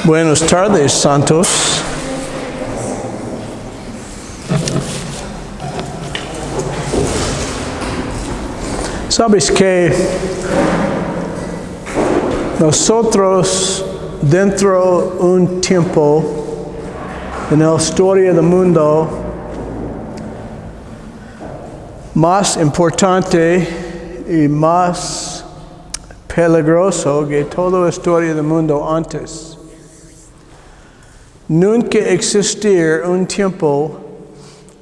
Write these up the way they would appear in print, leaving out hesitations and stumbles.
Buenas tardes, santos. Sabes que nosotros dentro de un tiempo en la historia del mundo más importante y más peligroso que toda la historia del mundo antes. Nunca existir un tiempo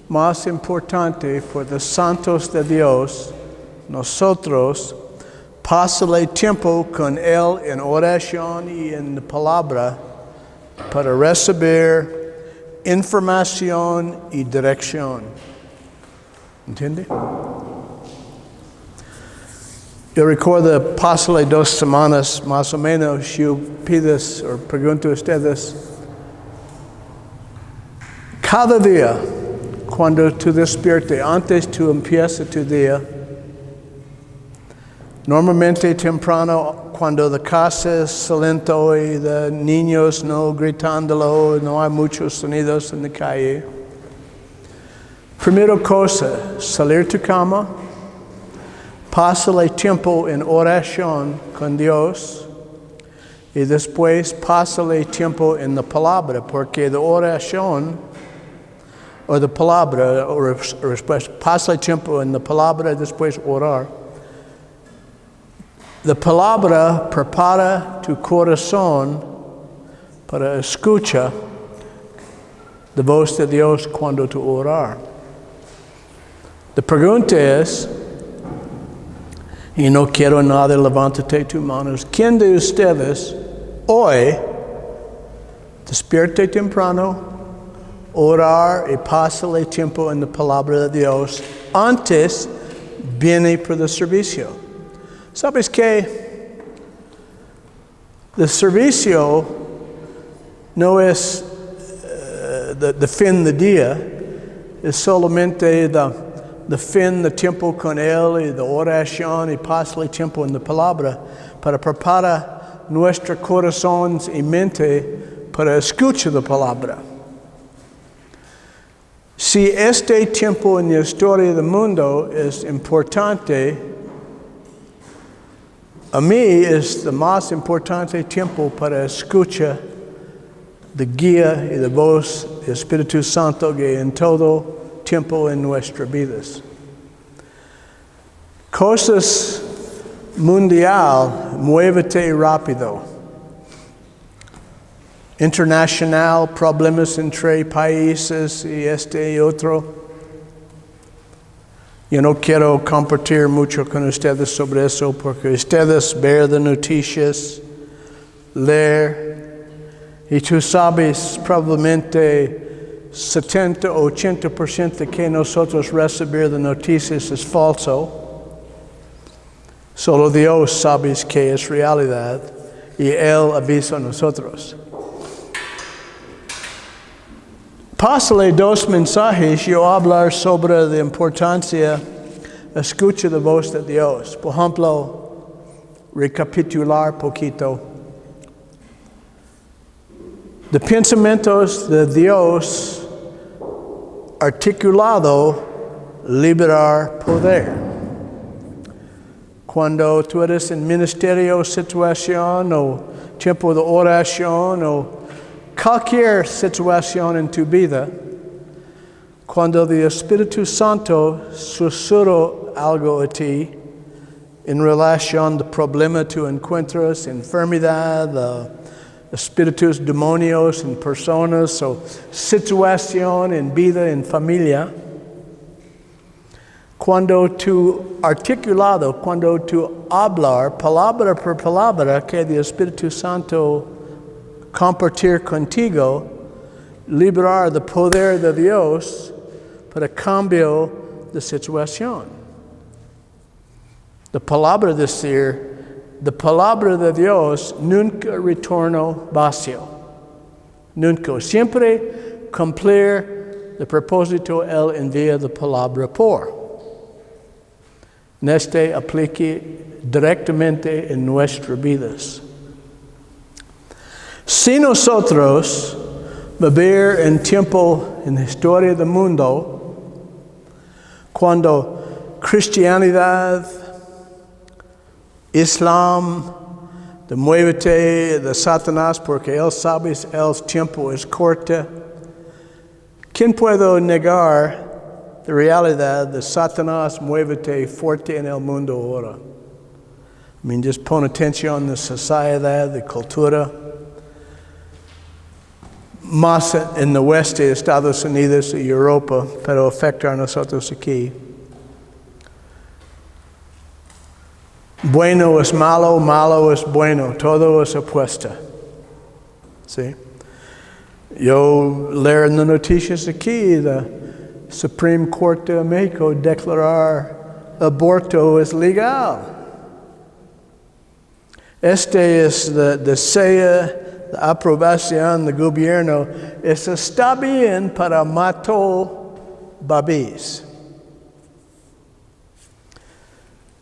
más importante por los santos de Dios. Nosotros pasarle tiempo con Él en oración y en la palabra para recibir información y dirección. ¿Entiende? Yo recuerdo pasarle 2 semanas más o menos, yo pides o pregunto a ustedes, cada día, cuando tú despiertes, antes tú empiezas tu día, normalmente temprano, cuando la casa es silento y los niños no gritándolo, no hay muchos sonidos en la calle. Primera cosa, salir de tu cama, pásale tiempo en oración con Dios y después pásale tiempo en la palabra, porque la oración o la palabra, o respuesta, pásale tiempo en la palabra y después orar. La palabra prepara tu corazón para escuchar la voz de Dios cuando tú orar. La pregunta es, y no quiero nada, levántate tus manos, ¿quién de ustedes hoy despierte temprano, orar y pásale tiempo en la palabra de Dios antes viene por el servicio? ¿Sabes qué? El servicio no es el fin del día, es solamente el fin de tiempo con Él y de oración y pasarle tiempo en la palabra para preparar nuestros corazones y mente para escuchar la palabra. Si este tiempo en la historia del mundo es importante, a mí es el más importante tiempo para escuchar la guía y la voz del Espíritu Santo que en todo tiempo en nuestras vidas. Cosas mundial, muévete rápido. Internacional, problemas entre países y este y otro. Yo no quiero compartir mucho con ustedes sobre eso porque ustedes ven las noticias, leer, y tú sabes probablemente 70-80% que nosotros recibir de noticias es falso. Solo Dios sabe que es realidad y Él avisa a nosotros. Pásale 2 mensajes, yo hablar sobre la importancia de escuchar la voz de Dios. Por ejemplo, recapitular poquito. De pensamientos de Dios articulado, liberar poder. Cuando tú eres en ministerio, situación o tiempo de oración o cualquier situación en tu vida, cuando el Espíritu Santo susurra algo a ti en relación al problema que tú encuentras, enfermedad, espíritus demonios en personas o situación en vida, en familia, cuando tú articulado, cuando tú hablar palabra por palabra que el Espíritu Santo compartir contigo, liberar el poder de Dios para cambio de situación. La palabra de Dios nunca retorna vacío. Nunca. Siempre cumplir el propósito Él envía la palabra por. Este aplique directamente en nuestras vidas. Si nosotros vivir en tiempo en la historia del mundo, cuando cristianidad, Islam, de muévete de Satanás porque él sabe el tiempo es corto, ¿quién puede negar la realidad de Satanás muévete fuerte en el mundo ahora? Just pon atención a la sociedad, la cultura. Más en el oeste de Estados Unidos y Europa, pero afecta a nosotros aquí. Bueno es malo, malo es bueno, todo es opuesto. ¿Sí? Yo leo en las noticias aquí, la Supreme Court de México declarar aborto es legal. Este es la aprobación del gobierno, eso está bien para matar bebés.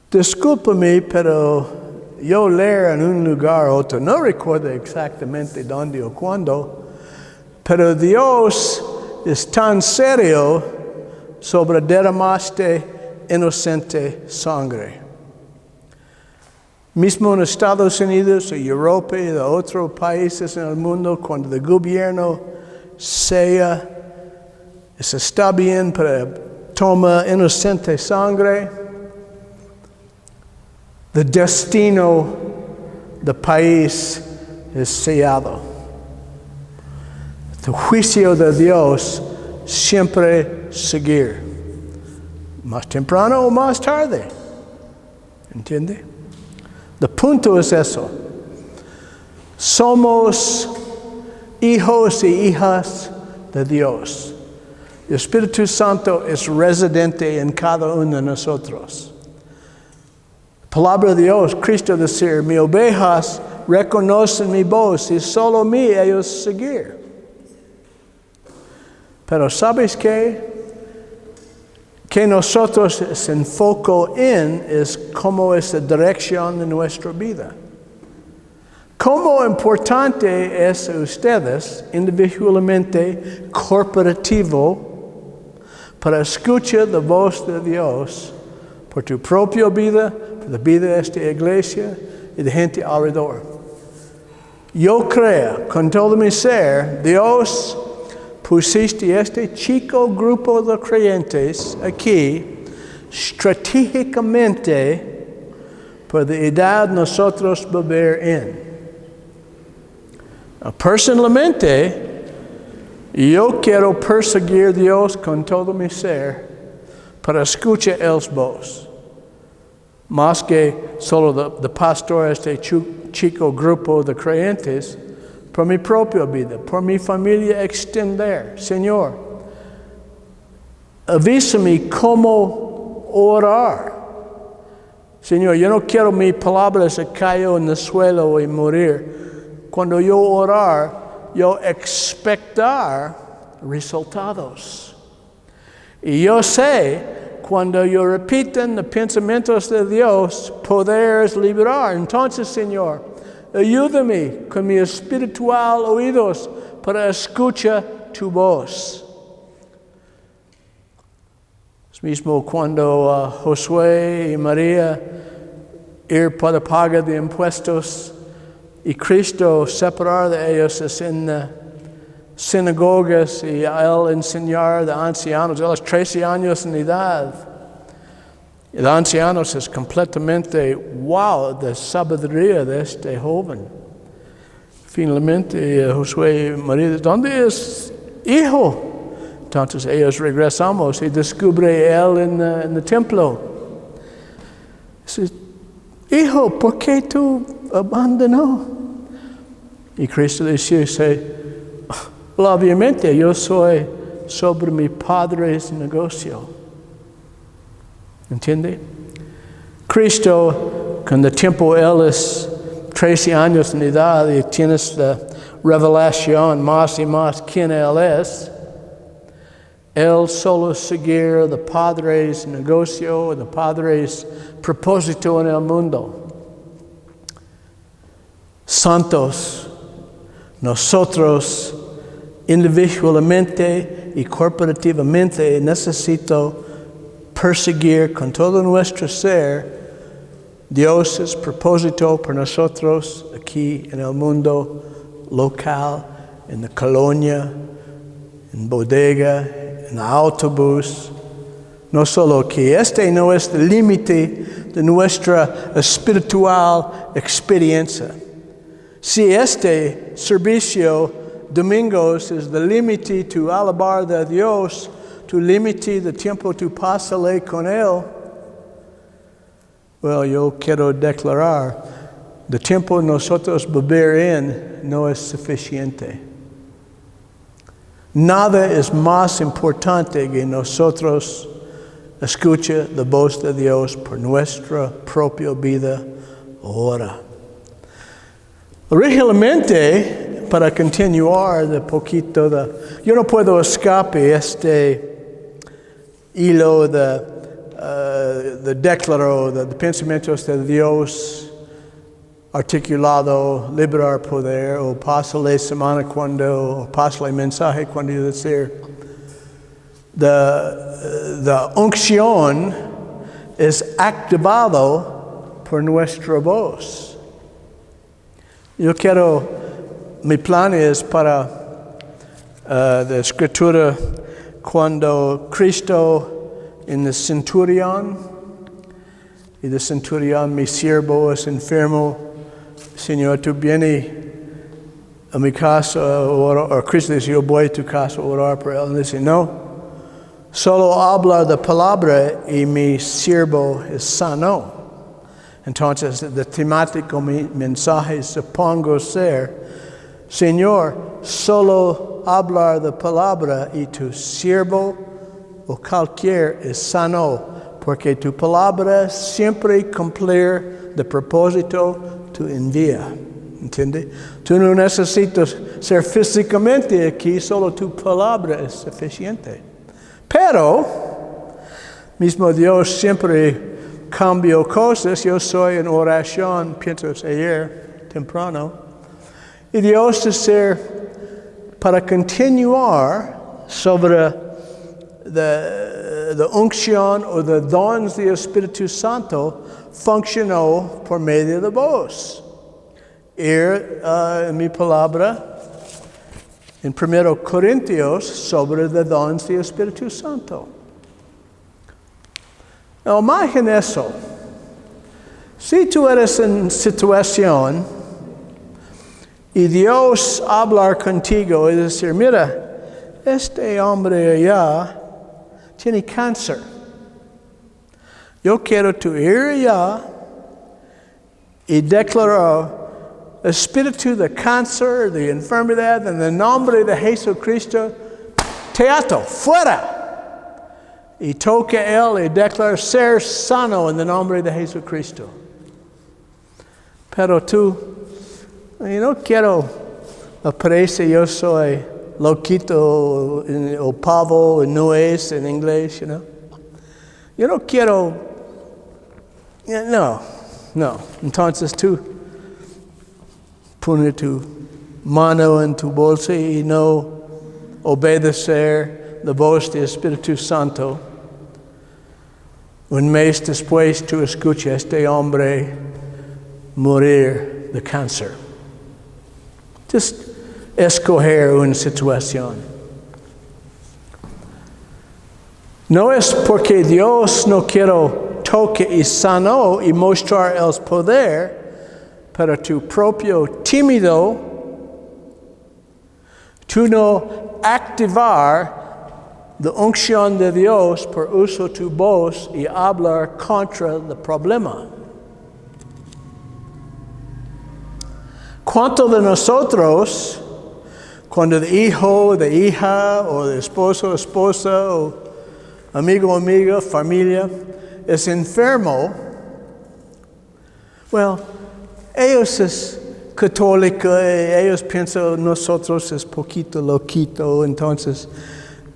Discúlpame, pero yo leo en un lugar otro, no recuerdo exactamente dónde o cuándo, pero Dios es tan serio sobre derramaste inocente sangre. Mismo en Estados Unidos, en Europa y en otros países en el mundo, cuando el gobierno está bien para tomar inocente sangre, el destino del país es sellado. El juicio de Dios siempre seguir, más temprano o más tarde. ¿Entiende? El punto es eso. Somos hijos y hijas de Dios. El Espíritu Santo es residente en cada uno de nosotros. La palabra de Dios, Cristo decir, mis ovejas reconocen mi voz y solo mí ellos seguir. Pero ¿sabes qué? Que nosotros se enfoco en es cómo es la dirección de nuestra vida. Cómo importante es ustedes individualmente, corporativo, para escuchar la voz de Dios por tu propia vida, por la vida de esta iglesia y de gente alrededor. Yo creo con todo mi ser, Dios pusiste este chico grupo de creyentes aquí estratégicamente para la edad nosotros vivir en. Personalmente, yo quiero perseguir a Dios con todo mi ser para escuchar el voz. Más que solo de pastor este chico grupo de creyentes, por mi propia vida, por mi familia extender. Señor, avísame cómo orar. Señor, yo no quiero mis palabras se caigan en el suelo y morir. Cuando yo orar, yo expectar resultados. Y yo sé, cuando yo repito los pensamientos de Dios, poder liberar. Entonces, Señor, ayúdame con mi espiritual oídos para escuchar tu voz. Es mismo cuando Josué y María ir para pagar de impuestos y Cristo separar de ellos es en sinagogas y él enseñar de ancianos. Él es 13 años en edad. El anciano es completamente wow de sabiduría de este joven. Finalmente Josué y María, ¿dónde es hijo? Entonces ellos regresamos y descubre él en el templo. Dice, hijo, ¿por qué tú abandonó? Y Cristo dice, obviamente yo soy sobre mi padre's negocio. ¿Entiende? Cristo, con el tiempo él es 13 años de edad y tienes la revelación más y más quién él es. Él solo seguir el Padre's negocio, el Padre's propósito en el mundo. Santos, nosotros individualmente y corporativamente necesito perseguir con todo nuestro ser Dios' propósito para nosotros aquí en el mundo local, en la colonia, en bodega, en el autobús. No solo que este no es el límite de nuestra espiritual experiencia. Si este servicio domingos es el límite tu alabar de Dios, tu límite de tiempo tu pásale con Él, well, yo quiero declarar, el tiempo nosotros vivir en no es suficiente. Nada es más importante que nosotros escuchar la voz de Dios por nuestra propia vida ahora. Originalmente, para continuar de poquito, yo no puedo escapar este hilo de declaro de pensamientos de Dios articulado, liberar poder, o pasa la semana cuando, o pasa el mensaje cuando yo decir, la unción es activado por nuestra voz. Yo quiero, mi plan es para la escritura cuando Cristo en el centurión, y el centurión, mi siervo es enfermo, Señor, tú vienes a mi casa, o Cristo dice, yo voy a tu casa a orar por él. Y dice, no, solo habla de palabra y mi siervo es sano. Entonces, el temático mensaje supongo ser, Señor, solo hablar de palabra y tu siervo o cualquier es sano, porque tu palabra siempre cumplir de propósito tu envía. ¿Entiendes? Tú no necesitas ser físicamente aquí, solo tu palabra es suficiente. Pero, mismo Dios siempre cambio cosas. Yo soy en oración, pienso ayer, temprano. Y Dios dice, para continuar sobre la unción o de dones del Espíritu Santo, funcionó por medio de voz. En mi palabra, en 1 Corintios, sobre los dones del Espíritu Santo. Now, imagine eso. Si tú eres en situación y Dios hablar contigo y decir, mira, este hombre allá tiene cáncer. Yo quiero tú ir allá y declarar espíritu de cáncer, de enfermedad, en el nombre de Jesucristo, te ato, fuera. Y toque él y declara ser sano en el nombre de Jesucristo. Pero tú, yo no quiero, parece yo soy loquito o pavo, no es en inglés, you know. Yo no quiero, no. Entonces tú pones tu mano en tu bolsa y no obedecer la voz del Espíritu Santo. Un mes después tú escuchas a este hombre morir de cáncer. Just escoger una situación. No es porque Dios no quiere toque y sano y mostrar el poder, pero tu propio tímido, tú no activar la unción de Dios por uso tu voz y hablar contra el problema. ¿Cuántos de nosotros, cuando el hijo, de hija, o de esposo, esposa, o amigo, amiga, familia, es enfermo? Well, ellos es católico, ellos piensan nosotros es poquito loquito, entonces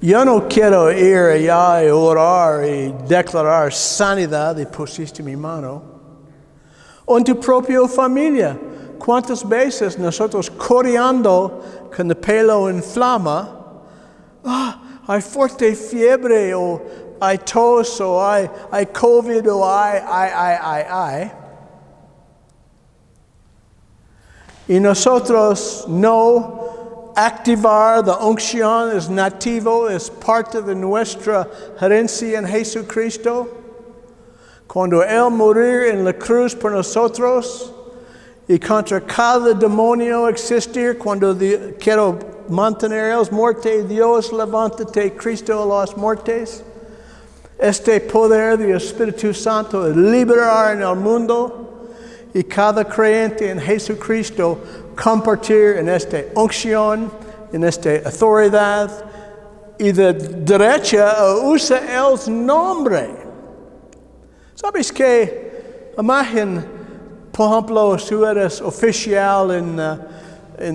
yo no quiero ir allá y orar y declarar sanidad y pusiste mi mano. O en tu propia familia, ¿Cuántas veces nosotros coreando con el pelo en flama, hay fuerte fiebre, o hay tos, o hay COVID, o hay. Y nosotros no activar la unción es nativo, es parte de nuestra herencia en Jesucristo. Cuando Él murió en la cruz por nosotros, y contra cada demonio existir, cuando quiero mantener los muertos, Dios levántate, Cristo a los muertos. Este poder del Espíritu Santo es liberar en el mundo, y cada creyente en Jesucristo compartir en esta unción, en esta autoridad, y de derecha usa el nombre. ¿Sabes qué? Imagina, por ejemplo, si tú eres oficial en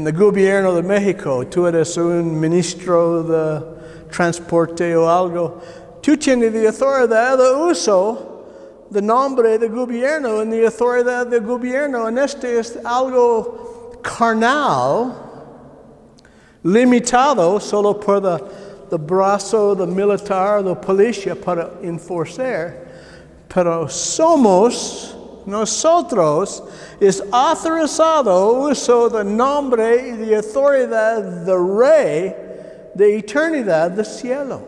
el gobierno de México, tú eres un ministro de transporte o algo, tú tienes la autoridad de uso del nombre del gobierno, en la autoridad del gobierno. En este es algo carnal, limitado solo por el brazo del militar, de la policía para enforcer. Pero somos, nosotros, es autorizado uso del nombre y de autoridad del Rey de eternidad del cielo.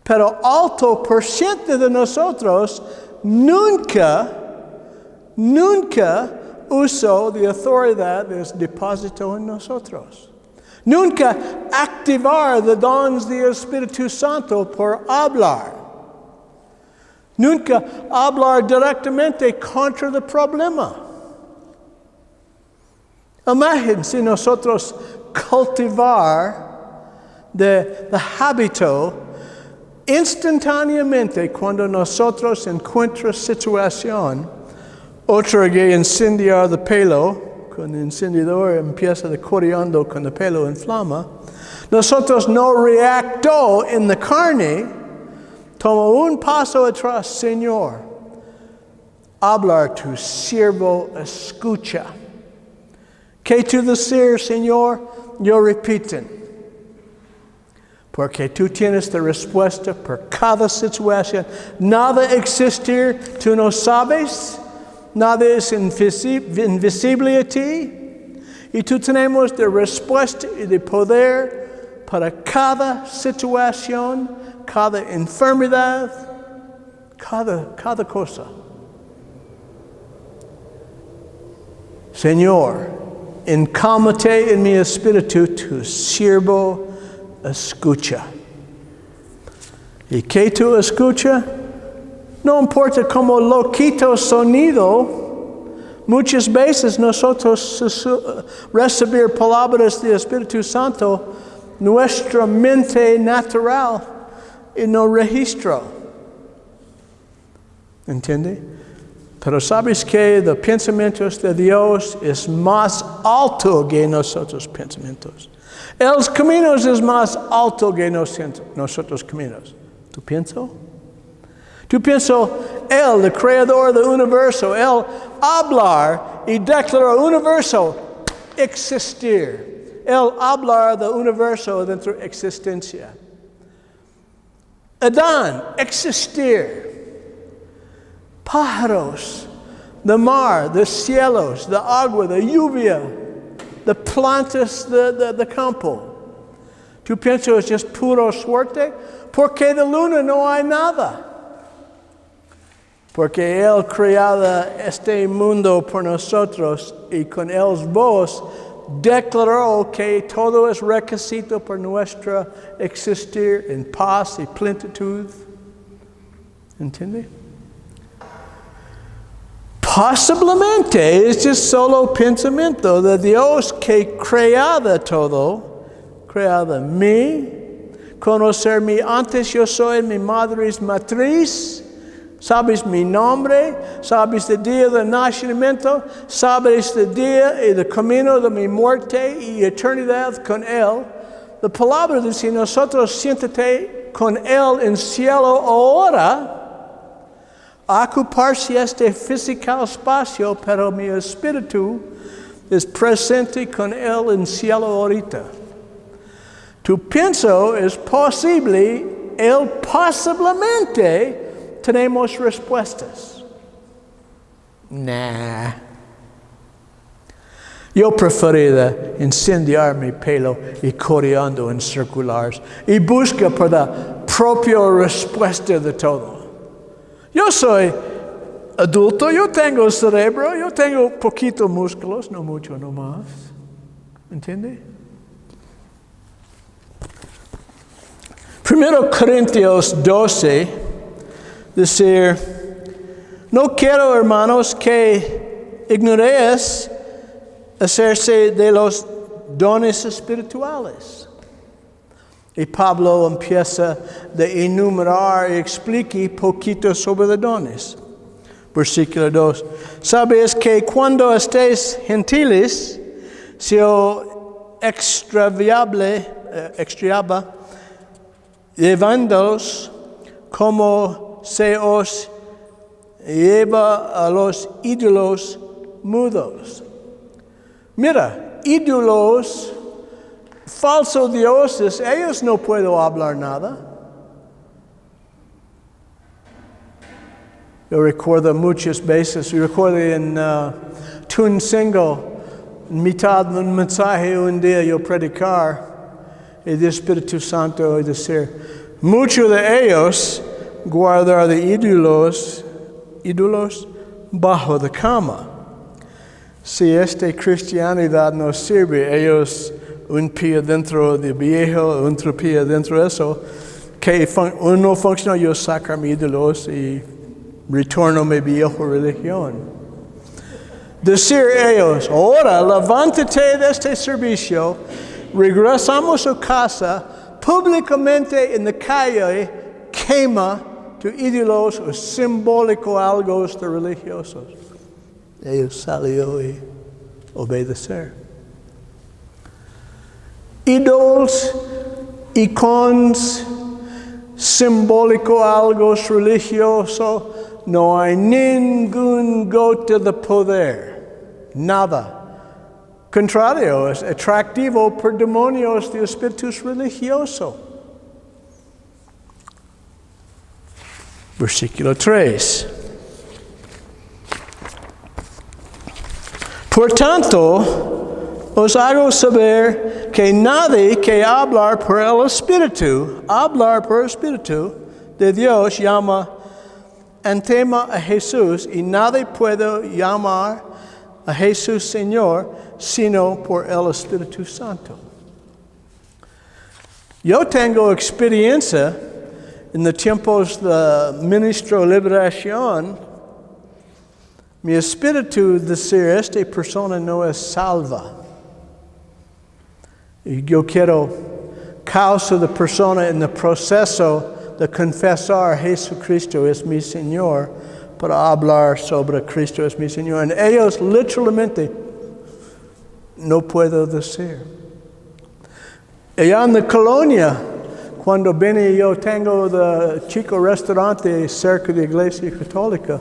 Pero alto por ciento de nosotros nunca usó de autoridad que es depósito en nosotros. Nunca activar los dones del Espíritu Santo por hablar. Nunca hablar directamente contra el problema. Imagínense si nosotros cultivar el hábito instantáneamente cuando nosotros encontramos situación, otro que incendiar el pelo, con el encendedor empieza coreando con el pelo en flama, nosotros no reactó en la carne, toma un paso atrás, Señor, hablar tu siervo escucha. ¿Qué tú decir, Señor? Yo repiten. Porque tú tienes la respuesta por cada situación. Nada existir, tú no sabes. Nada es invisible a ti. Y tú tenemos la respuesta y el poder para cada situación, cada enfermedad, cada cosa. Señor, encámate en mi espíritu, tu siervo escucha. ¿Y qué tú escucha? No importa cómo lo quito sonido, muchas veces nosotros recibir palabras del Espíritu Santo, nuestra mente natural y no registra. ¿Entiende? Pero sabes que los pensamientos de Dios es más alto que nuestros pensamientos. Los caminos es más alto que nosotros caminos. ¿Tú piensas? Tú piensas, Él, el creador del universo, Él hablar y declarar el universo existir. Él hablar del universo dentro de existencia. Adán, existir. Pájaros, del mar, de cielos, de agua, de lluvia, de plantas de campo. ¿Tú piensas es puro suerte? Porque de luna no hay nada. Porque Él creó este mundo por nosotros y con Él voz declaró que todo es requisito por nuestro existir en paz y plenitud. ¿Entiende? Posiblemente es solo pensamiento de Dios que creaba todo, creaba mí, conocerme antes yo soy en mi madre's matriz, sabes mi nombre, sabes el día del nacimiento, sabes el día y el camino de mi muerte y eternidad con Él. La palabra dice, nosotros siéntate con Él en cielo ahora, ocuparse este físico espacio, pero mi espíritu es presente con él en cielo ahorita. Tu pienso es posible, él posiblemente tenemos respuestas. Nah. Yo preferiría incendiar mi pelo y coreando en circulares y buscar por la propia respuesta de todo. Yo soy adulto, yo tengo cerebro, yo tengo poquitos músculos, no mucho, no más. ¿Entiende? 1 Corintios 12, decir, no quiero, hermanos, que ignoréis hacerse de los dones espirituales. Y Pablo empieza de enumerar y explica poquito sobre los dones. Versículo 2. Sabes que cuando estéis gentiles, se os extraviaba, llevándoos como se os lleva a los ídolos mudos. Mira, ídolos, falsos dioses, ellos no pueden hablar nada. Yo recuerdo muchas veces, en Tunsingo, en mitad de un mensaje un día yo predicar, y el Espíritu Santo decir, muchos de ellos guardar de ídolos bajo la cama. Si esta cristianidad no sirve, ellos un pie dentro del viejo, otro pie dentro de eso, que no funciona, yo saco mis ídolos y retorno a mi vieja religión. Decir ellos, ahora levántate de este servicio, regresamos a casa, públicamente en la calle, quema tus ídolos o simbólico algo de religiosos. Ellos salió y obedecer. Ídolos, iconos, simbólico algo religioso, no hay ningún gota de poder, nada. Contrario, es atractivo por demonios de espíritus religiosos. Versículo 3. Por tanto, os hago saber que nadie que hablar por el Espíritu de Dios llama antema a Jesús, y nadie puede llamar a Jesús Señor sino por el Espíritu Santo. Yo tengo experiencia en los tiempos de ministro de liberación. Mi espíritu decir, esta persona no es salva. Y yo quiero causa de persona en el proceso de confesar Jesucristo es mi Señor, para hablar sobre Cristo es mi Señor. Y ellos literalmente no puedo decir. Allá en la colonia, cuando vine yo tengo de chico restaurante cerca de la iglesia católica,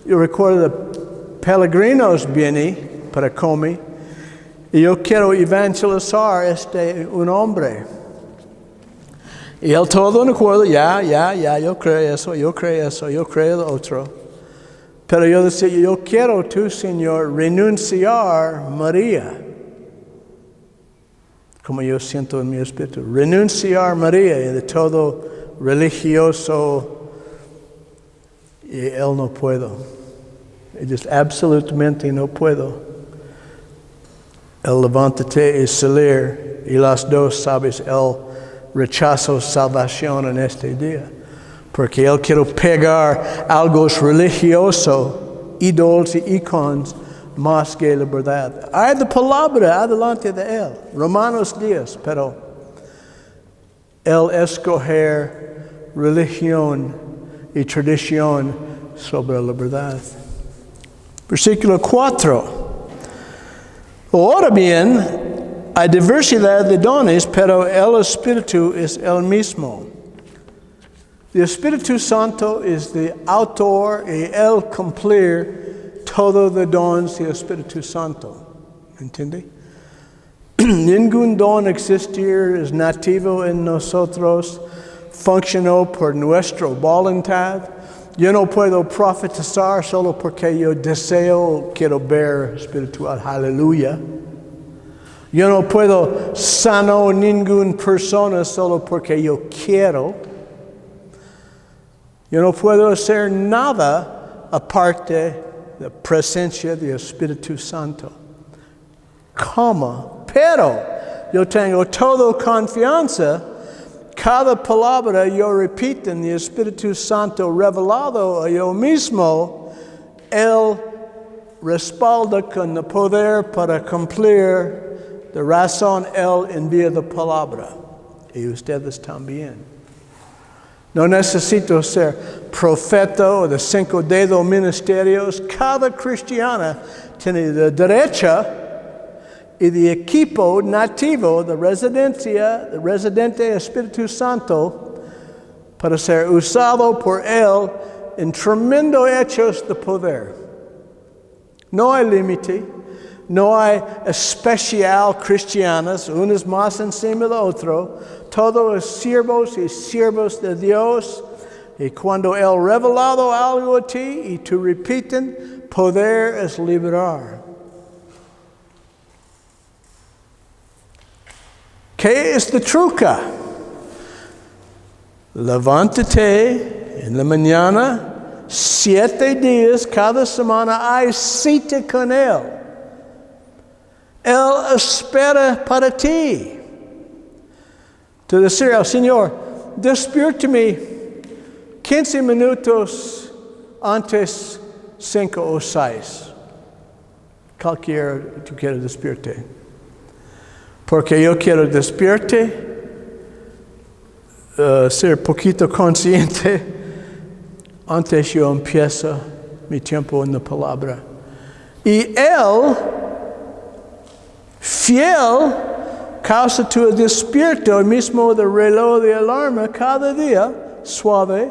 yo recuerdo peregrinos vienen para comer y yo quiero evangelizar un hombre. Y él todo de acuerdo, ya, yo creo eso, yo creo lo otro. Pero yo decía, yo quiero tú, Señor, renunciar a María. Como yo siento en mi espíritu. Renunciar a María y de todo religioso. Y él no puedo. Ellos absolutamente no puedo. Él levántate y salir. Y las dos, sabes, él rechazó salvación en este día. Porque él quiere pegar algo religioso, ídolos y iconos, más que la verdad. Hay la palabra adelante de él. Romanos 10, pero él escoger religión y tradición sobre la verdad. Versículo 4. Ahora bien, hay diversidad de dones, pero el Espíritu es el mismo. El Espíritu Santo es el autor y el cumplir todos los dones del Espíritu Santo. ¿Entiende? Ningún don existir es nativo en nosotros, funcionó por nuestra voluntad. Yo no puedo profetizar solo porque yo deseo, quiero ver espiritual. Aleluya. Yo no puedo sanar ninguna persona solo porque yo quiero. Yo no puedo hacer nada aparte de la presencia del Espíritu Santo. Pero yo tengo toda confianza. Cada palabra yo repito en el Espíritu Santo revelado a yo mismo, Él respalda con el poder para cumplir la razón. Él envía la palabra. Y ustedes también. No necesito ser profeta o de 5 dedos ministerios. Cada cristiana tiene la derecha y el equipo nativo de residencia, de residente Espíritu Santo, para ser usado por Él en tremendos hechos de poder. No hay límite, no hay especial cristianas, unos más encima del otro, todos siervos y siervos de Dios. Y cuando Él revelado algo a ti y tú repiten, poder es liberar. ¿Qué es el truco? Levántate en la mañana, 7 días cada semana hay cita con Él. Él espera para ti. Tú decir al Señor, despiértame 15 minutos antes 5 o 6. Cualquiera tú quieras despierte. Porque yo quiero despierte, ser poquito consciente antes yo empiezo mi tiempo en la palabra. Y Él, fiel, causa tu despierto, el mismo del reloj de alarma cada día, suave.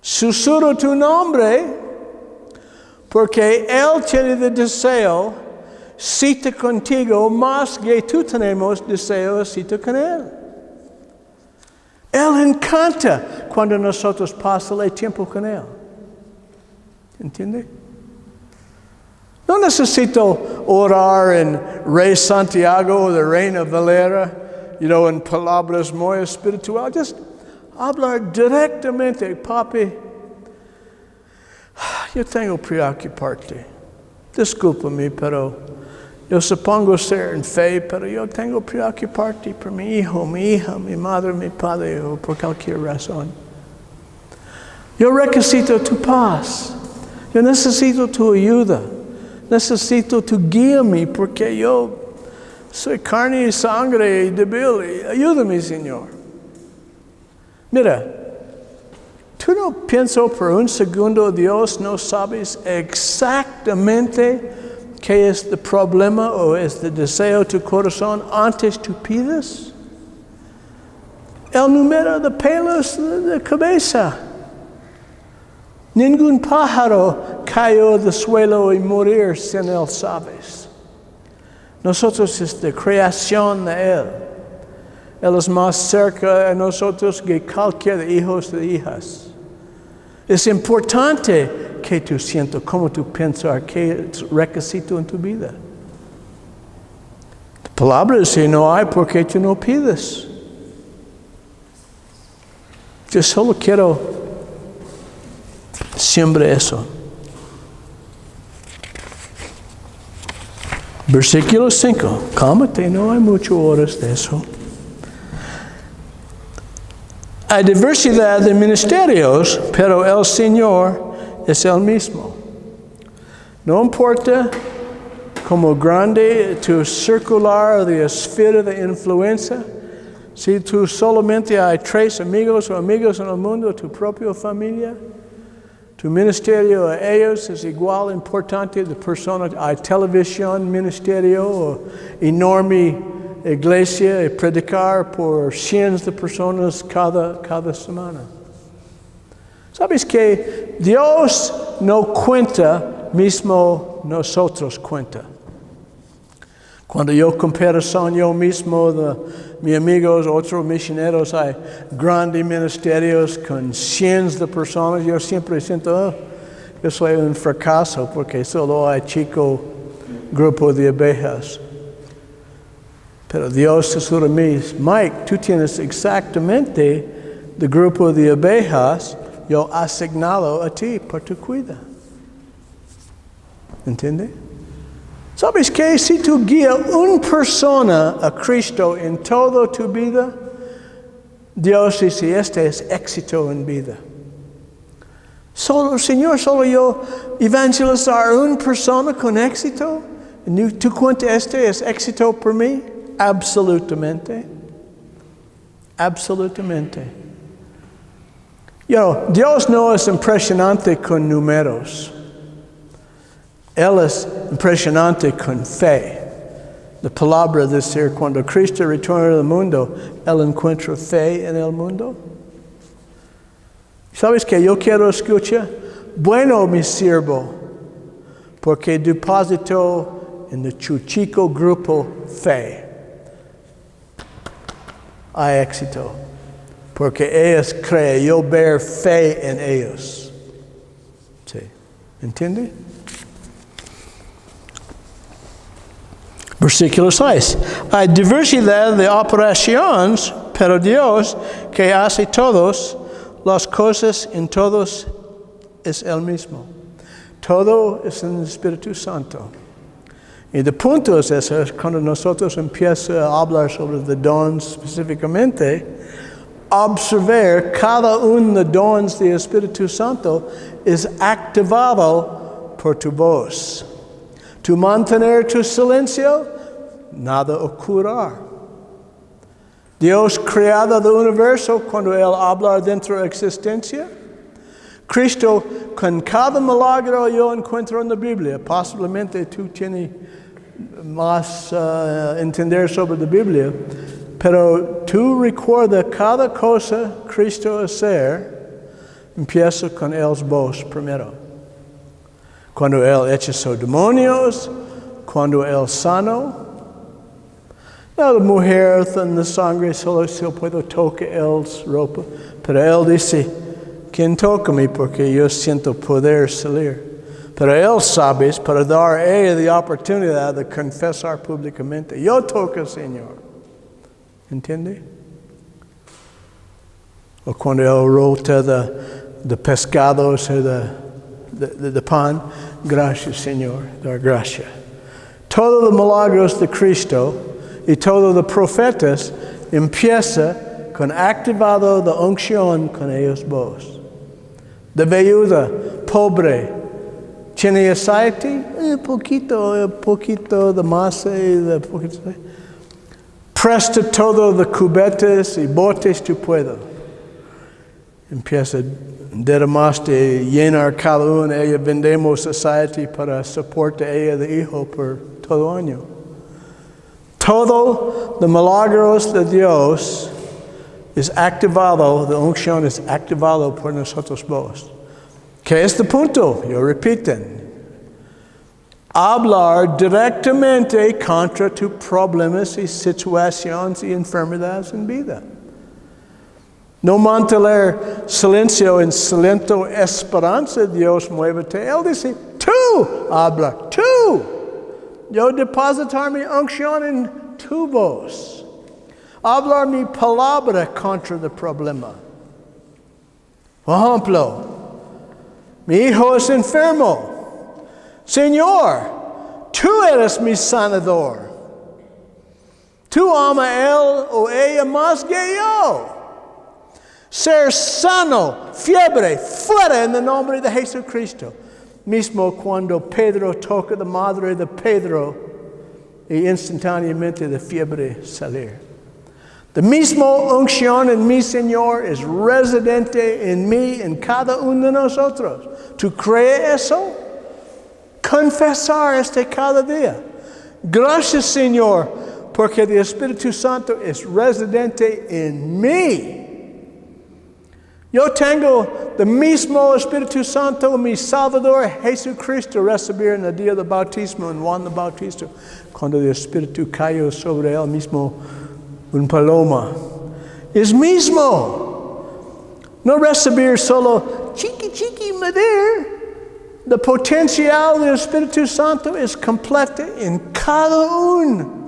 Susurro tu nombre, porque Él tiene el deseo cita contigo más que tú tenemos deseo de cita con Él. Él encanta cuando nosotros pasamos el tiempo con Él. ¿Entiende? No necesito orar en Rey Santiago o de Reina Valera, en palabras muy espirituales. Just hablar directamente, papi. Yo tengo preocuparte. Discúlpame, pero yo supongo ser en fe, pero yo tengo preocuparte por mi hijo, mi hija, mi madre, mi padre, o por cualquier razón. Yo necesito tu paz. Yo necesito tu ayuda. Necesito tu guía, porque yo soy carne y sangre y débil. Ayúdame, Señor. Mira, tú no piensas por un segundo, Dios no sabes exactamente ¿qué es el problema o es el deseo de tu corazón antes tú pides? El número de pelos de cabeza. Ningún pájaro cayó del suelo y morir sin Él, sabes. Nosotros es de creación de Él. Él es más cerca de nosotros que cualquier hijos de hijas. Es importante que tú sientas, cómo tú piensas, qué es requisito en tu vida. La palabra dice, no hay porque tú no pides. Yo solo quiero siempre eso. Versículo 5. Cálmate, no hay muchas horas de eso. Hay diversidad de ministerios, pero el Señor es el mismo. No importa cómo grande tu circular de esfera de influencia, si tú solamente hay 3 amigos o amigas en el mundo, tu propia familia, tu ministerio a ellos es igual importante de personas. Hay televisión, ministerio, o enorme iglesia y predicar por cientos de personas cada semana. ¿Sabes que Dios no cuenta, mismo nosotros cuenta? Cuando yo comparación yo mismo de mis amigos, otros misioneros, hay grandes ministerios con cientos de personas, yo siempre siento, yo soy un fracaso porque solo hay chico grupo de abejas. Pero Dios asegura a mí, Mike, tú tienes exactamente el grupo de abejas yo asignado a ti por tu cuida. ¿Entiende? ¿Sabes qué? Si tú guías una persona a Cristo en toda tu vida, Dios dice, este es éxito en vida. Señor, solo yo evangelizar una persona con éxito. ¿Tú cuentas este es éxito por mí? Absolutamente. Absolutamente. Dios no es impresionante con números. Él es impresionante con fe. La palabra dice, cuando Cristo retorna al mundo, Él encuentra fe en el mundo. ¿Sabes qué yo quiero escuchar? Bueno, mi siervo, porque depositó en el chico grupo fe. Hay éxito. Porque ellos creen, yo ver fe en ellos. ¿Sí? ¿Entiende? Versículo 6. Hay diversidad de operaciones, pero Dios, que hace todas las cosas en todos, es Él mismo. Todo es en el Espíritu Santo. Y el punto es eso, cuando nosotros empezamos a hablar sobre los dones específicamente, observar cada uno de los dones del Espíritu Santo es activado por tu voz. Tu mantener tu silencio, nada ocurrirá. Dios creado el universo cuando Él habla dentro de la existencia. Cristo, con cada milagro yo encuentro en la Biblia, posiblemente tú tienes más entender sobre la Biblia, pero tú recuerda cada cosa Cristo hacer, empieza con Él voz primero. Cuando Él echa sus demonios, cuando Él sanó. La mujer en la sangre solo se puede tocar Él ropa, pero Él dice, ¿quién toca mí? Porque yo siento poder salir. Pero Él sabe para dar a ella la oportunidad de confesar públicamente, yo toco al Señor. ¿Entiende? O cuando Él rota de pescados o de pan, gracias Señor, dar gracias. Todos los milagros de Cristo y todos los profetas empieza con activado de unción con ellos vos. De viuda, pobre, tiene aceite, poquito de masa y de poquito. Presta todo de cubetas y botes tu puedo. Empieza derramaste de llenar cada uno. Ella vendemos aceite para soportar ella de hijo por todo año. Todo los milagros de Dios es activado, la unción es activado por nosotros vos. ¿Qué es el punto? Yo repiten. Hablar directamente contra tus problemas y situaciones y enfermedades en vida. No mantener silencio en silento esperanza, Dios muévete. Él dice, tú habla, tú. Yo depositar mi unción en tu voz. Hablar mi palabra contra el problema. Por ejemplo, mi hijo es enfermo. Señor, tú eres mi sanador. Tú amas a él o ella más que yo. Ser sano, fiebre, fuera en el nombre de Jesucristo. Mismo cuando Pedro toca la madre de Pedro y instantáneamente la fiebre salir. La misma unción en mi Señor es residente en mí, en cada uno de nosotros. ¿Tú crees eso? Confesar cada día. Gracias, Señor, porque el Espíritu Santo es residente en mí. Yo tengo el mismo Espíritu Santo, mi Salvador Jesucristo, recibir en el día del bautismo, en Juan el Bautista, cuando el Espíritu cayó sobre él mismo, un paloma. Es mismo. No recibir solo chiqui madera. El potencial del Espíritu Santo es completo en cada uno.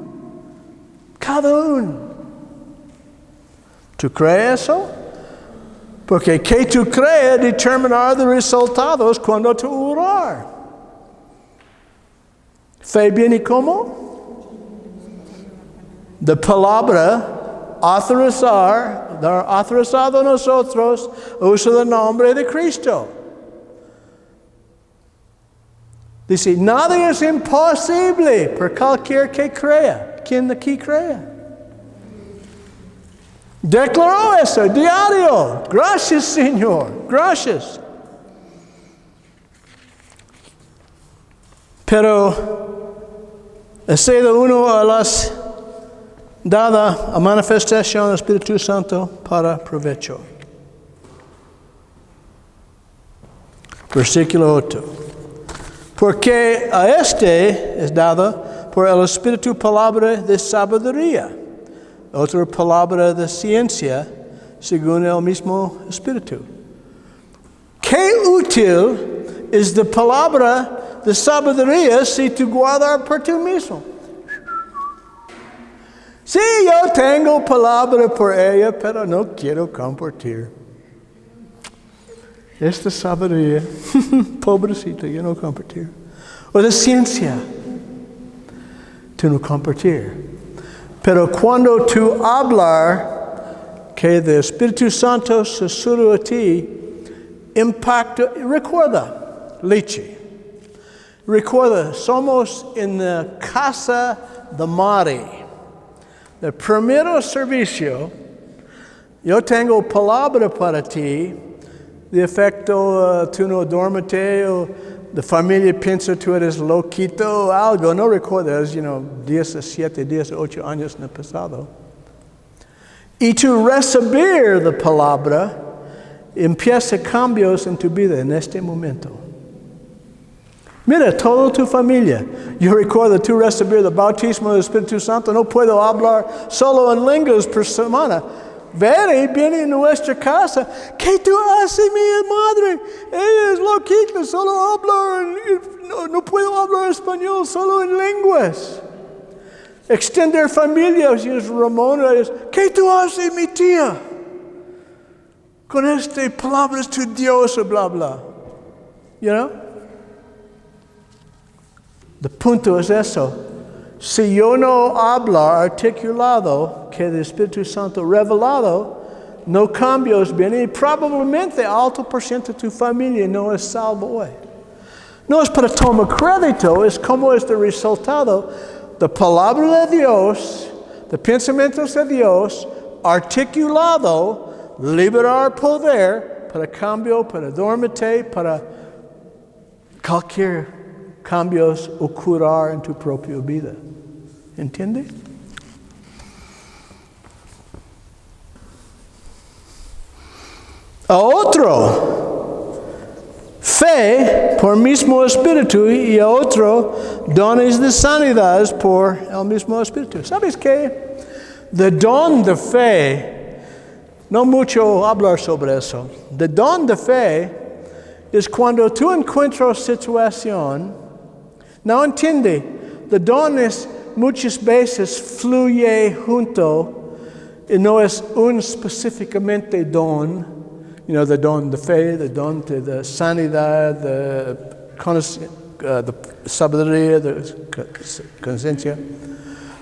Cada uno. ¿Tú crees eso? Porque que tú crees determinar los resultados cuando tú orar. Fe viene como? De palabra autorizado a nosotros, uso el nombre de Cristo. Dice, nada es imposible por cualquier que crea. ¿Quién aquí crea? Declaró eso diario. Gracias, Señor. Gracias. Pero he sido uno a las dada a manifestación del Espíritu Santo para provecho. Versículo 8. Porque a este es dada por el Espíritu palabra de sabiduría. Otra palabra de ciencia, según el mismo Espíritu. Qué útil es la palabra de sabiduría si tú guardas por ti mismo. Sí, yo tengo palabra por ella, pero no quiero compartir. Esta sabiduría, pobrecita, yo no compartir. O de ciencia, tú no compartir. Pero cuando tú hablar que el Espíritu Santo susurra a ti, impacta, recuerda, leche. Recuerda, somos en la casa de Mari. El primer servicio, yo tengo palabra para ti, de efecto, tú no duermes o la familia piensa tú eres loquito o algo, no recuerdas, 17, 18 años en el pasado. Y tú recibir la palabra, empieza cambios en tu vida en este momento. Mira, toda tu familia. Yo recuerdo tú recibir el bautismo del Espíritu Santo, no puedo hablar solo en lenguas por semana. Vere, viene a nuestra casa. ¿Qué tú haces, mi madre? Ella es loquita, solo habla, no puedo hablar español, solo en lenguas. Extender familias, y es Ramona, ¿qué tú haces, mi tía? Con estas palabras tu Dios, bla, bla. El punto es eso. Si yo no hablo articulado que el Espíritu Santo revelado, no cambios vienen y probablemente alto por ciento de tu familia no es salvo hoy. No es para tomar crédito, es como es el resultado de palabra de Dios, de pensamientos de Dios, articulado, liberar poder para cambio, para dormite, para cualquier cambios ocurrir en tu propia vida. ¿Entiende? A otro, fe por mismo Espíritu y a otro, dones de sanidades por el mismo Espíritu. ¿Sabes qué? El don de fe, no mucho hablar sobre eso. El don de fe es cuando tú encuentras situación, no entiende, el don es muchas veces fluye junto y no es un específicamente don, el don de fe, el don de sanidad, de sabiduría, de conciencia.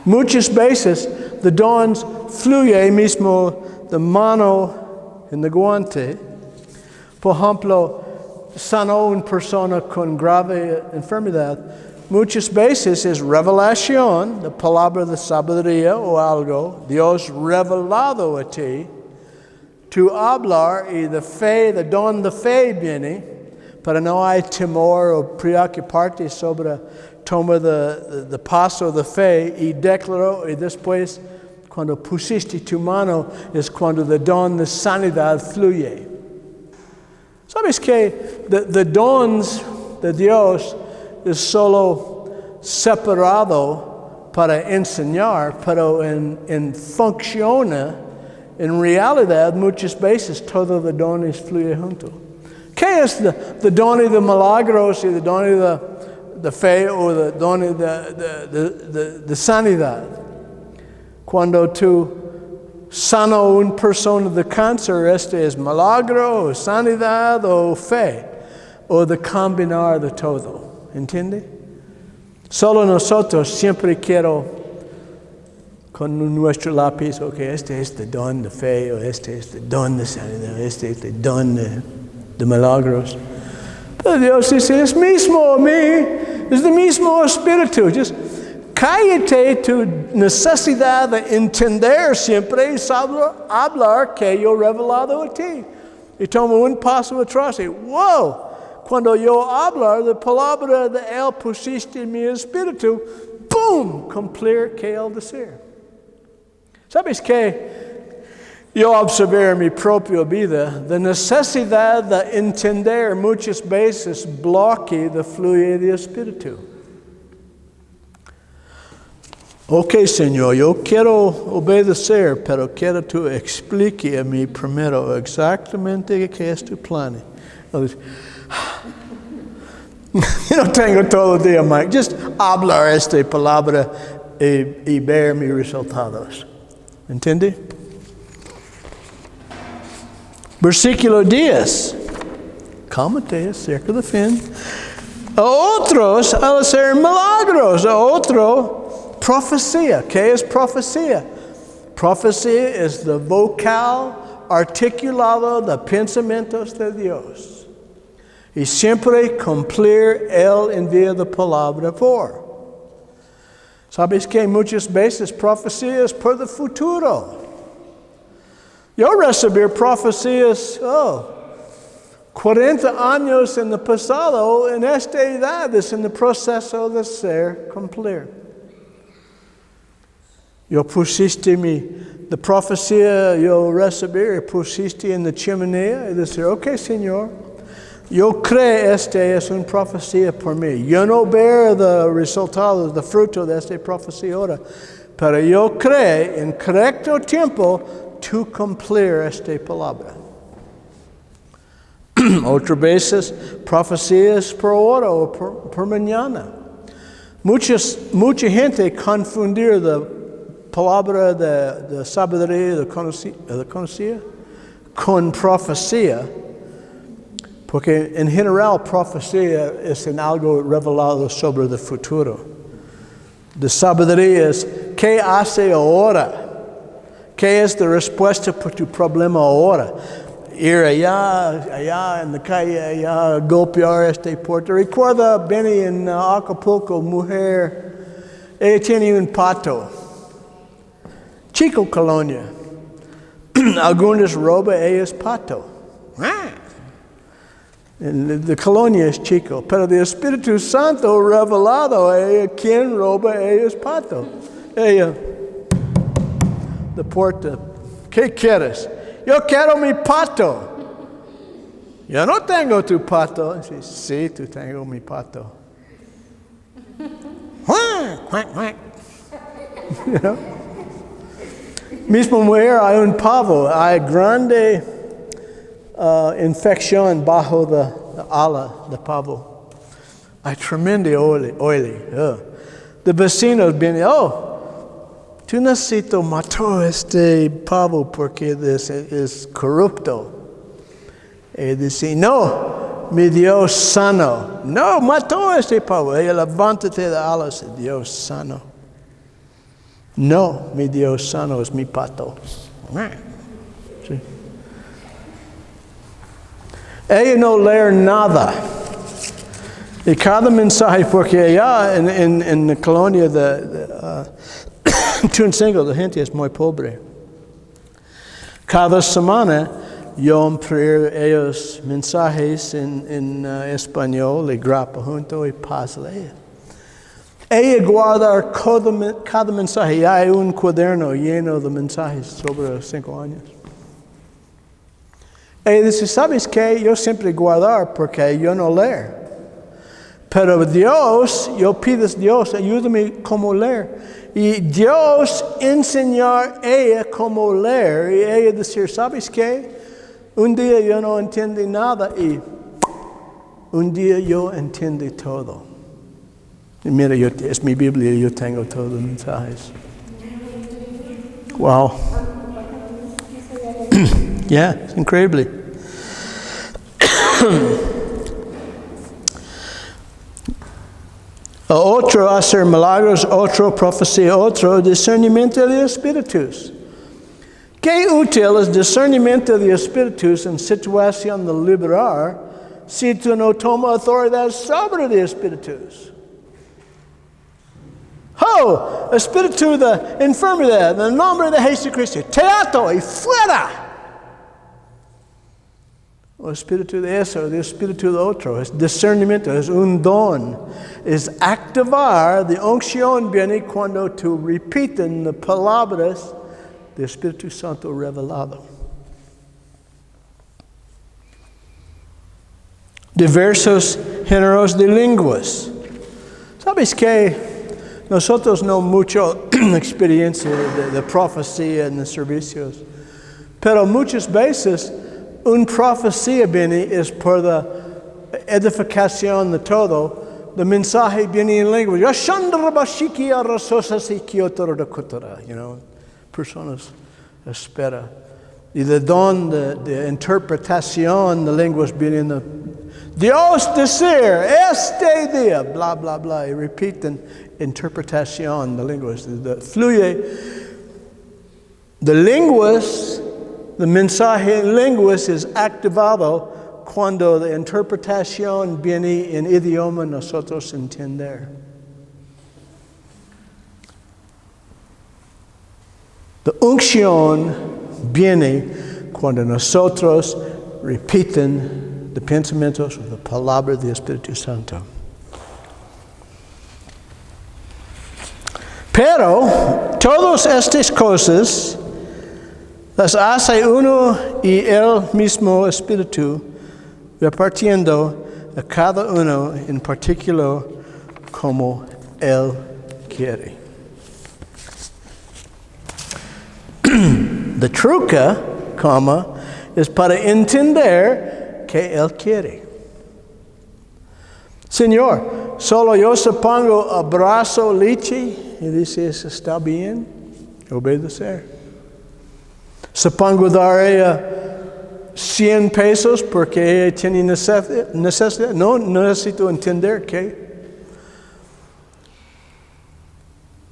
Muchas veces el don fluye mismo de mano en el guante. Por ejemplo, sanó una persona con grave enfermedad. Muchas veces es revelación, la palabra de sabiduría o algo, Dios revelado a ti, tú hablar y de fe, el don de fe viene, pero no hay temor o preocuparte sobre toma de paso de fe y declaró, y después, cuando pusiste tu mano, es cuando el don de sanidad fluye. ¿Sabes que the dons de Dios es solo separado para enseñar, pero funciona, en realidad, muchas veces todos los dones fluyen juntos? ¿Qué es el don de milagros y el don de fe o el don de sanidad? Cuando tú sana a una persona de cáncer, este es milagro, o sanidad, o fe, o de combinar de todo. ¿Entiende? Solo nosotros siempre quiero, con nuestro lápiz, ok, este es el don de fe, o este es el don de sanidad, este es el don de milagros. Pero Dios dice, es mismo a mí, es el mismo espíritu. Just cállate tu necesidad de entender siempre y hablar que yo he revelado a ti. Y toma un paso atrás y, wow, cuando yo hablo la palabra de Él pusiste en mi espíritu, ¡boom!, cumplir que Él desea. ¿Sabes qué? Yo observé en mi propia vida, la necesidad de entender muchas veces bloquea el fluir del espíritu. Ok, Señor, yo quiero obedecer, pero quiero que tú expliques a mí primero exactamente qué es tu plan. Yo no tengo todo el día, Mike. Just hablar esta palabra y ver mis resultados. ¿Entiende? Versículo 10. Cálmate, cerca del fin. A otros al hacer milagros, a otro profecía. ¿Qué es profecía? Profecía es el vocal articulado de pensamientos de Dios. Y siempre cumplir Él envía la palabra por. ¿Sabes que muchas veces profecías por el futuro? Yo recibí profecías, 40 años en el pasado, en esta edad es en el proceso de ser cumplir. Yo pusiste la profecía, yo recibí, pusiste en la chimenea y decir, ok, Señor, yo creo esta es una profecía por mí. Yo no veo los resultados, el fruto de esta profecía ahora, pero yo creo en correcto tiempo tú cumplir esta palabra. Otras veces, profecías por hora o por mañana. Mucha gente confundir la palabra de sabiduría, de conocía, con profecía. Porque en general, profecía es en algo revelado sobre el futuro. De sabiduría es, ¿qué hace ahora? ¿Qué es la respuesta por tu problema ahora? Ir allá en la calle, allá, golpear esta puerta. Recuerda, Benny en Acapulco, mujer, ella tiene un pato. Chico colonia. Algunos roban, ella es pato. La colonia es chico, pero el Espíritu Santo revelado a ella, quien roba, ella es pato. Ella, la puerta, ¿qué quieres? Yo quiero mi pato. Yo no tengo tu pato. Dice, sí, tú tengo mi pato. You know? Mismo mujer, hay un pavo, hay grande infección bajo la ala del pavo. Hay tremendo oily. The vecinos vienen, tú necesitas matar este pavo porque es corrupto. Y dice, no, mi Dios sano. No, mató este pavo. Ella levántate de alas, Dios sano. No, mi Dios sano es mi pato. Sí. Ella no lee nada. Y cada mensaje, porque allá en la colonia de Tuncingo, la gente es muy pobre. Cada semana yo imprimo ellos mensajes en español y grabo junto y paso a ella. Ella guarda cada mensaje. Ya hay un cuaderno lleno de mensajes sobre los 5 años. Ella dice, ¿sabes qué? Yo siempre guardar porque yo no leer. Pero Dios, yo pido a Dios, ayúdame cómo leer. Y Dios enseñar a ella cómo leer. Y ella decir, ¿sabes qué? Un día yo no entendí nada y un día yo entendí todo. Y mira, es mi Biblia, yo tengo todos los mensajes. Wow. Yeah, es increíble. Otro hacer milagros, otro profecía, otro discernimiento de espíritus. Qué útil es discernimiento de espíritus en situación de liberar si tú no tomas autoridad sobre los espíritus. Oh, espíritu de enfermedad, en el nombre de Jesucristo, te ato y fuera. O espíritu de eso, el espíritu de otro, es discernimiento, es un don. Es activar, la unción viene cuando tú repites las palabras del Espíritu Santo revelado. Diversos géneros de lenguas. ¿Sabes qué? Nosotros no mucho experiencia de profecía en los servicios, pero muchas veces una profecía viene es por la edificación de todo. El mensaje viene en lengua. Personas esperan. Y el don de interpretación de lenguas viene. Dios decir, este día, bla, bla, bla. Y repiten interpretación de lenguas. Fluye de lenguas. El mensaje en lenguas es activado cuando la interpretación viene en idioma nosotros entender. La unción viene cuando nosotros repiten los pensamientos o la palabra del Espíritu Santo. Pero todas estas cosas las hace uno y el mismo Espíritu, repartiendo a cada uno en particular como Él quiere. La truca, es para entender que Él quiere. Señor, solo yo supongo abrazo leche y dice, está bien, obedecer. Supongo dar a ella 100 pesos porque ella tiene necesidad. No necesito entender qué.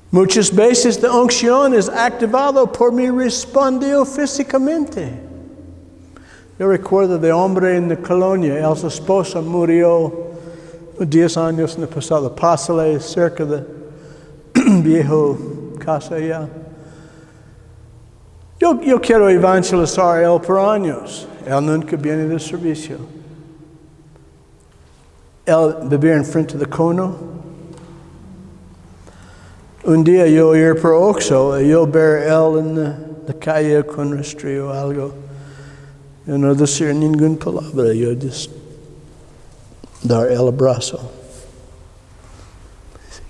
Muchas veces la unción es activada por mi respondió físicamente. Yo recuerdo de hombre en la colonia, su esposa murió 10 años en el pasado. Pásale cerca de viejo casa allá. Yo quiero evangelizar a él por años. Él nunca viene del servicio. Él vivía enfrente del cono. Un día yo ir por Oxo y yo ver él en la calle con rastrillo o algo. Yo no decir ninguna palabra, yo just dar el abrazo.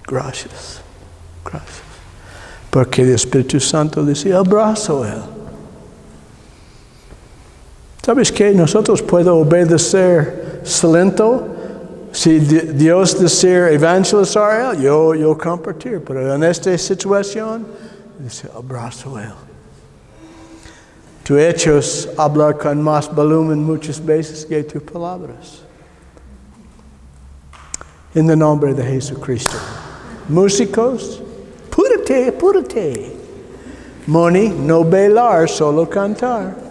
Gracias, gracias. Porque el Espíritu Santo dice, abrazo a él. ¿Sabes qué? Nosotros podemos obedecer silento. Si Dios desea evangelizar a él, yo compartir. Pero en esta situación, dice, abrazo a él. Tus hechos hablar con más volumen muchas veces que tus palabras. En el nombre de Jesucristo. Músicos, apúrate. Moni, no bailar, solo cantar.